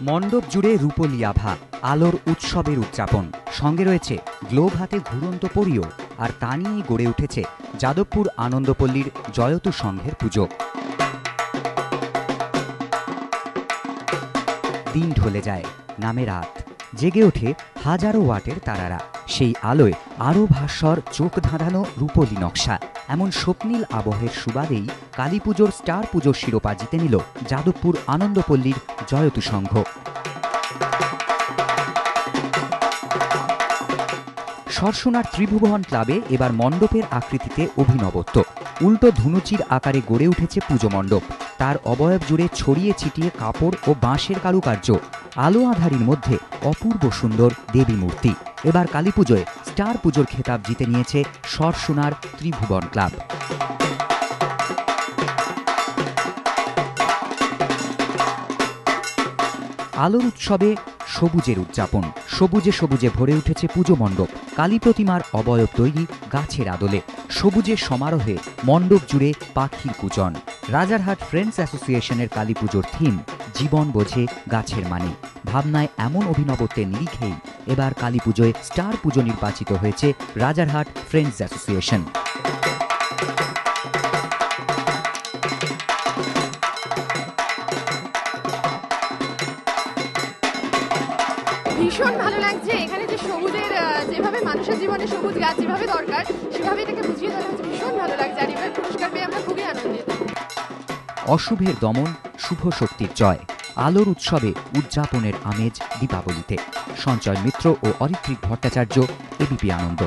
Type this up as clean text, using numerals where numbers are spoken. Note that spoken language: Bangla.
মণ্ডপ জুড়ে রূপলি আভা, আলোর উৎসবের উদযাপন, সঙ্গে রয়েছে গ্লোব হাতে ঘুরন্ত পরীও, আর তা নিয়েই গড়ে উঠেছে যাদবপুর আনন্দপল্লীর জয়তু সংঘের পুজো। দিন ঢলে যায়, নামে রাত, জেগে ওঠে হাজারো ওয়াটের তারারা। সেই আলোয় আরও ভাস্বর চোখ ধাঁধানো রূপলি নকশা। এমন স্বপ্নীল আবহের সুবাদেই কালী পুজোর স্টার পুজোর শিরোপা জিতে নিল যাদবপুর আনন্দপল্লীর জয়তু সংঘ। সরসোনার ত্রিভুবন ক্লাবে এবার মণ্ডপের আকৃতিতে অভিনবত্ব। উল্টো ধুনুচির আকারে গড়ে উঠেছে পুজো মণ্ডপ। তার অবয়ব জুড়ে ছড়িয়ে ছিটিয়ে কাপড় ও বাঁশের কারুকার্য। আলো আঁধারির মধ্যে অপূর্ব সুন্দর দেবী মূর্তি। এবার কালী পুজোয় স্টার পুজোর খেতাব জিতে নিয়েছে সরসোনার ত্রিভুবন ক্লাব। আলোর উৎসবে সবুজের উদযাপন। সবুজে সবুজে ভরে উঠেছে পুজো মণ্ডপ। কালী প্রতিমার অবয়ব তৈরি গাছের আদলে। সবুজের সমারোহে মণ্ডপ জুড়ে পাখির কূজন। রাজারহাট ফ্রেন্ডস অ্যাসোসিয়েশনের কালী পুজোর থিম জীবন বোঝে গাছের মানে। ভাবনায় এমন অভিনবত্বের নিরিখেই এবার কালী পুজোয় স্টার পুজো নির্বাচিত হয়েছে রাজারহাট ফ্রেন্ডস অ্যাসোসিয়েশন। ভীষণ ভালো লাগছে। এখানে যে সবুজের যেভাবে মানুষের জীবনে সবুজ গাছ যেভাবে দরকার সেভাবে এটাকে বুঝিয়ে দেওয়া হচ্ছে। ভীষণ ভালো লাগছে, আর এবার পুরস্কার পেয়ে আমরা খুবই আনন্দিত। অশুভের দমন, শুভ শক্তির জয়। আলোর উৎসবে উদযাপনের আমেজ দীপাবলিতে। সঞ্চয় মিত্র ও অরিত্রিক ভট্টাচার্য, এবিপি আনন্দ।